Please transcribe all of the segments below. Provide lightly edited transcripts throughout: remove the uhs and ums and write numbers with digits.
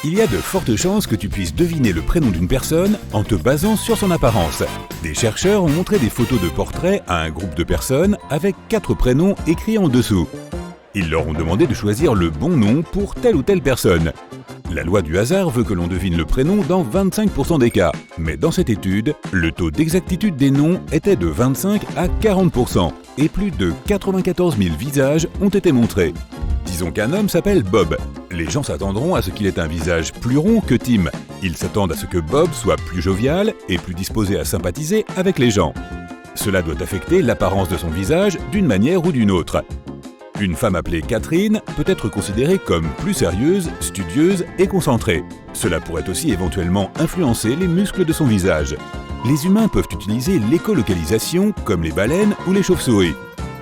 Il y a de fortes chances que tu puisses deviner le prénom d'une personne en te basant sur son apparence. Des chercheurs ont montré des photos de portraits à un groupe de personnes avec 4 prénoms écrits en dessous. Ils leur ont demandé de choisir le bon nom pour telle ou telle personne. La loi du hasard veut que l'on devine le prénom dans 25% des cas, mais dans cette étude, le taux d'exactitude des noms était de 25 à 40% et plus de 94 000 visages ont été montrés. Disons qu'un homme s'appelle Bob. Les gens s'attendront à ce qu'il ait un visage plus rond que Tim. Ils s'attendent à ce que Bob soit plus jovial et plus disposé à sympathiser avec les gens. Cela doit affecter l'apparence de son visage d'une manière ou d'une autre. Une femme appelée Catherine peut être considérée comme plus sérieuse, studieuse et concentrée. Cela pourrait aussi éventuellement influencer les muscles de son visage. Les humains peuvent utiliser l'écolocalisation comme les baleines ou les chauves-souris.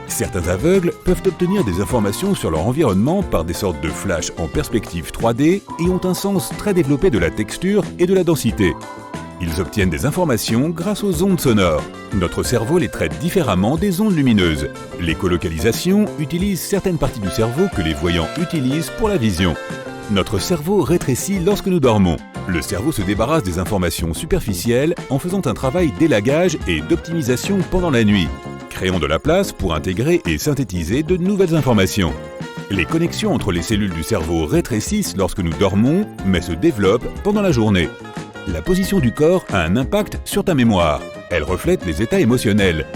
Certains aveugles peuvent obtenir des informations sur leur environnement par des sortes de flashs en perspective 3D et ont un sens très développé de la texture et de la densité. Ils obtiennent des informations grâce aux ondes sonores. Notre cerveau les traite différemment des ondes lumineuses. L'écolocalisation utilise certaines parties du cerveau que les voyants utilisent pour la vision. Notre cerveau rétrécit lorsque nous dormons. Le cerveau se débarrasse des informations superficielles en faisant un travail d'élagage et d'optimisation pendant la nuit, créant de la place pour intégrer et synthétiser de nouvelles informations. Les connexions entre les cellules du cerveau rétrécissent lorsque nous dormons, mais se développent pendant la journée. La position du corps a un impact sur ta mémoire. Elle reflète les états émotionnels.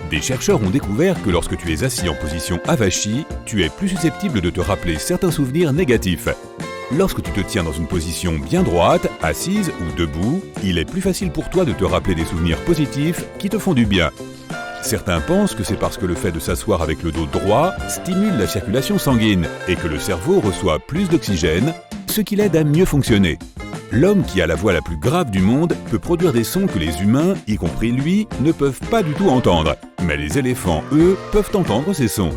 Des chercheurs ont découvert que lorsque tu es assis en position avachie, tu es plus susceptible de te rappeler certains souvenirs négatifs. Lorsque tu te tiens dans une position bien droite, assise ou debout, il est plus facile pour toi de te rappeler des souvenirs positifs qui te font du bien. Certains pensent que c'est parce que le fait de s'asseoir avec le dos droit stimule la circulation sanguine et que le cerveau reçoit plus d'oxygène, ce qui l'aide à mieux fonctionner. L'homme qui a la voix la plus grave du monde peut produire des sons que les humains, y compris lui, ne peuvent pas du tout entendre. Mais les éléphants, eux, peuvent entendre ces sons.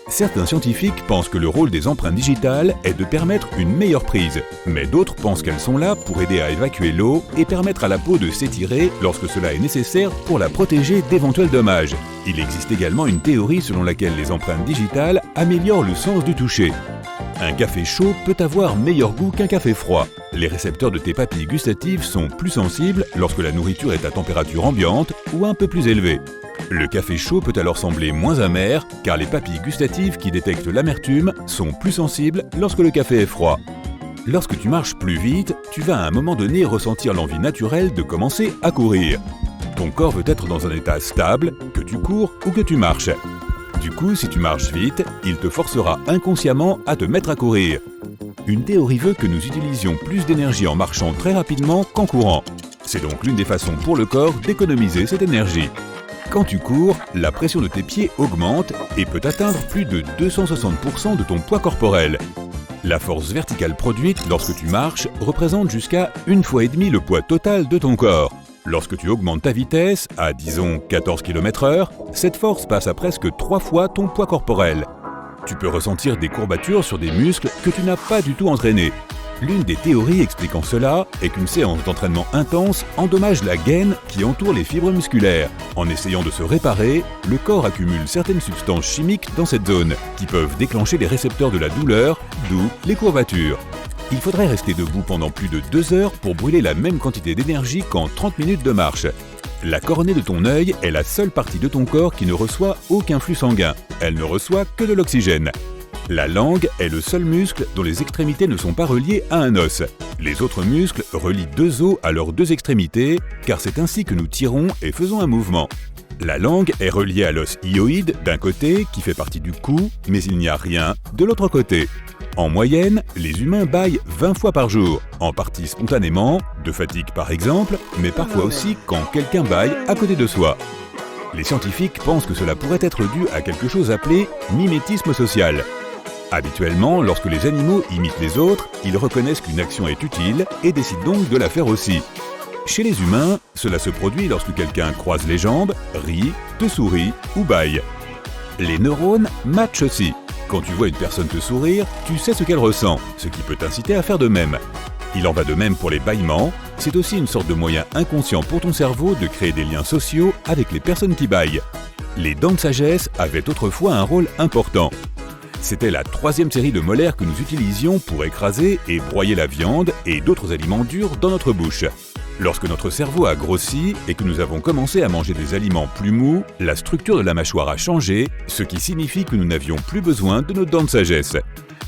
Certains scientifiques pensent que le rôle des empreintes digitales est de permettre une meilleure prise. Mais d'autres pensent qu'elles sont là pour aider à évacuer l'eau et permettre à la peau de s'étirer lorsque cela est nécessaire pour la protéger d'éventuels dommages. Il existe également une théorie selon laquelle les empreintes digitales améliorent le sens du toucher. Un café chaud peut avoir meilleur goût qu'un café froid. Les récepteurs de tes papilles gustatives sont plus sensibles lorsque la nourriture est à température ambiante ou un peu plus élevée. Le café chaud peut alors sembler moins amer car les papilles gustatives qui détectent l'amertume sont plus sensibles lorsque le café est froid. Lorsque tu marches plus vite, tu vas à un moment donné ressentir l'envie naturelle de commencer à courir. Ton corps veut être dans un état stable, que tu cours ou que tu marches. Du coup, si tu marches vite, il te forcera inconsciemment à te mettre à courir. Une théorie veut que nous utilisions plus d'énergie en marchant très rapidement qu'en courant. C'est donc l'une des façons pour le corps d'économiser cette énergie. Quand tu cours, la pression de tes pieds augmente et peut atteindre plus de 260% de ton poids corporel. La force verticale produite lorsque tu marches représente jusqu'à 1,5 fois le poids total de ton corps. Lorsque tu augmentes ta vitesse à, disons, 14 km/h, cette force passe à presque 3 fois ton poids corporel. Tu peux ressentir des courbatures sur des muscles que tu n'as pas du tout entraînés. L'une des théories expliquant cela est qu'une séance d'entraînement intense endommage la gaine qui entoure les fibres musculaires. En essayant de se réparer, le corps accumule certaines substances chimiques dans cette zone, qui peuvent déclencher les récepteurs de la douleur, d'où les courbatures. Il faudrait rester debout pendant plus de 2 heures pour brûler la même quantité d'énergie qu'en 30 minutes de marche. La cornée de ton œil est la seule partie de ton corps qui ne reçoit aucun flux sanguin. Elle ne reçoit que de l'oxygène. La langue est le seul muscle dont les extrémités ne sont pas reliées à un os. Les autres muscles relient 2 os à leurs 2 extrémités, car c'est ainsi que nous tirons et faisons un mouvement. La langue est reliée à l'os hyoïde d'un côté, qui fait partie du cou, mais il n'y a rien de l'autre côté. En moyenne, les humains bâillent 20 fois par jour, en partie spontanément, de fatigue par exemple, mais parfois aussi quand quelqu'un bâille à côté de soi. Les scientifiques pensent que cela pourrait être dû à quelque chose appelé mimétisme social. Habituellement, lorsque les animaux imitent les autres, ils reconnaissent qu'une action est utile et décident donc de la faire aussi. Chez les humains, cela se produit lorsque quelqu'un croise les jambes, rit, te sourit ou bâille. Les neurones matchent aussi. Quand tu vois une personne te sourire, tu sais ce qu'elle ressent, ce qui peut t'inciter à faire de même. Il en va de même pour les bâillements, c'est aussi une sorte de moyen inconscient pour ton cerveau de créer des liens sociaux avec les personnes qui bâillent. Les dents de sagesse avaient autrefois un rôle important. C'était la troisième série de molaires que nous utilisions pour écraser et broyer la viande et d'autres aliments durs dans notre bouche. Lorsque notre cerveau a grossi et que nous avons commencé à manger des aliments plus mous, la structure de la mâchoire a changé, ce qui signifie que nous n'avions plus besoin de nos dents de sagesse.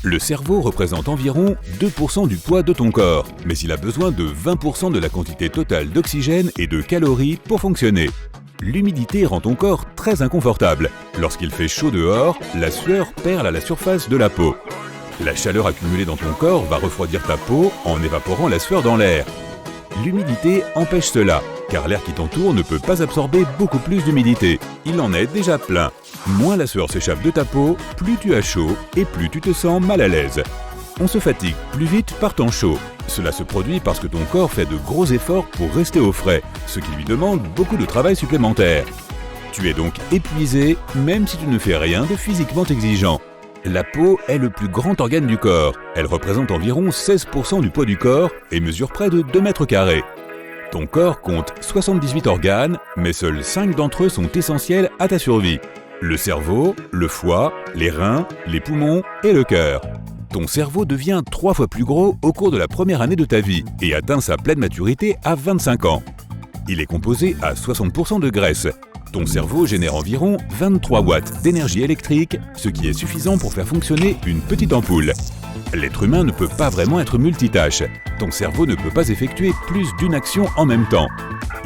Le cerveau représente environ 2% du poids de ton corps, mais il a besoin de 20% de la quantité totale d'oxygène et de calories pour fonctionner. L'humidité rend ton corps très inconfortable. Lorsqu'il fait chaud dehors, la sueur perle à la surface de la peau. La chaleur accumulée dans ton corps va refroidir ta peau en évaporant la sueur dans l'air. L'humidité empêche cela, car l'air qui t'entoure ne peut pas absorber beaucoup plus d'humidité. Il en est déjà plein. Moins la sueur s'échappe de ta peau, plus tu as chaud et plus tu te sens mal à l'aise. On se fatigue plus vite par temps chaud. Cela se produit parce que ton corps fait de gros efforts pour rester au frais, ce qui lui demande beaucoup de travail supplémentaire. Tu es donc épuisé, même si tu ne fais rien de physiquement exigeant. La peau est le plus grand organe du corps. Elle représente environ 16% du poids du corps et mesure près de 2 mètres carrés. Ton corps compte 78 organes, mais seuls 5 d'entre eux sont essentiels à ta survie. Le cerveau, le foie, les reins, les poumons et le cœur. Ton cerveau devient 3 fois plus gros au cours de la première année de ta vie et atteint sa pleine maturité à 25 ans. Il est composé à 60% de graisse. Ton cerveau génère environ 23 watts d'énergie électrique, ce qui est suffisant pour faire fonctionner une petite ampoule. L'être humain ne peut pas vraiment être multitâche. Ton cerveau ne peut pas effectuer plus d'une action en même temps.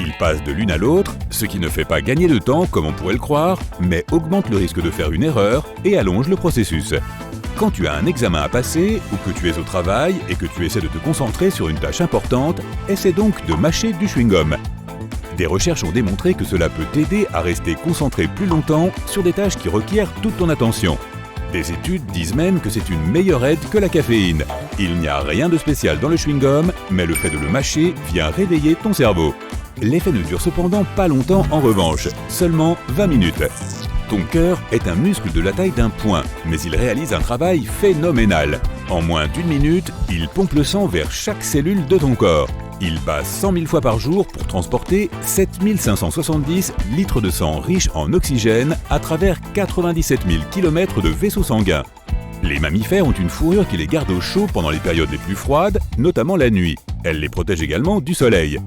Il passe de l'une à l'autre, ce qui ne fait pas gagner de temps comme on pourrait le croire, mais augmente le risque de faire une erreur et allonge le processus. Quand tu as un examen à passer ou que tu es au travail et que tu essaies de te concentrer sur une tâche importante, essaie donc de mâcher du chewing-gum. Des recherches ont démontré que cela peut t'aider à rester concentré plus longtemps sur des tâches qui requièrent toute ton attention. Des études disent même que c'est une meilleure aide que la caféine. Il n'y a rien de spécial dans le chewing-gum, mais le fait de le mâcher vient réveiller ton cerveau. L'effet ne dure cependant pas longtemps en revanche, seulement 20 minutes. Ton cœur est un muscle de la taille d'un poing, mais il réalise un travail phénoménal. En moins d'1 minute, il pompe le sang vers chaque cellule de ton corps. Il bat 100 000 fois par jour pour transporter 7 570 litres de sang riche en oxygène à travers 97 000 km de vaisseaux sanguins. Les mammifères ont une fourrure qui les garde au chaud pendant les périodes les plus froides, notamment la nuit. Elle les protège également du soleil.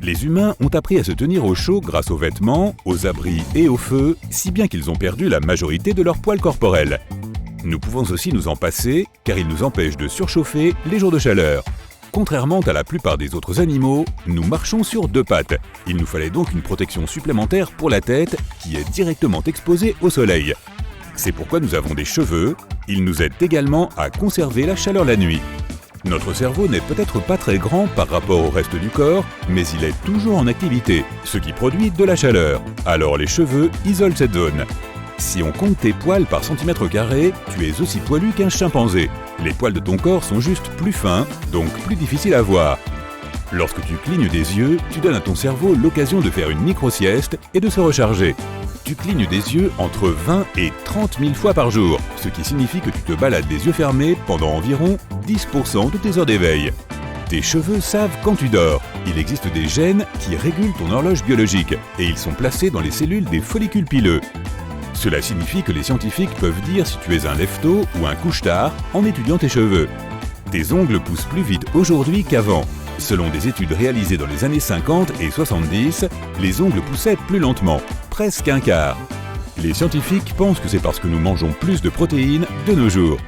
Les humains ont appris à se tenir au chaud grâce aux vêtements, aux abris et au feu, si bien qu'ils ont perdu la majorité de leur poil corporel. Nous pouvons aussi nous en passer, car ils nous empêchent de surchauffer les jours de chaleur. Contrairement à la plupart des autres animaux, nous marchons sur 2 pattes. Il nous fallait donc une protection supplémentaire pour la tête, qui est directement exposée au soleil. C'est pourquoi nous avons des cheveux. Ils nous aident également à conserver la chaleur la nuit. Notre cerveau n'est peut-être pas très grand par rapport au reste du corps, mais il est toujours en activité, ce qui produit de la chaleur. Alors les cheveux isolent cette zone. Si on compte tes poils par centimètre carré, tu es aussi poilu qu'un chimpanzé. Les poils de ton corps sont juste plus fins, donc plus difficiles à voir. Lorsque tu clignes des yeux, tu donnes à ton cerveau l'occasion de faire une micro-sieste et de se recharger. Tu clignes des yeux entre 20 et 30 000 fois par jour, ce qui signifie que tu te balades les yeux fermés pendant environ 10% de tes heures d'éveil. Tes cheveux savent quand tu dors. Il existe des gènes qui régulent ton horloge biologique et ils sont placés dans les cellules des follicules pileux. Cela signifie que les scientifiques peuvent dire si tu es un lève-tôt ou un couche-tard en étudiant tes cheveux. Tes ongles poussent plus vite aujourd'hui qu'avant. Selon des études réalisées dans les années 50 et 70, les ongles poussaient plus lentement, presque un quart. Les scientifiques pensent que c'est parce que nous mangeons plus de protéines de nos jours.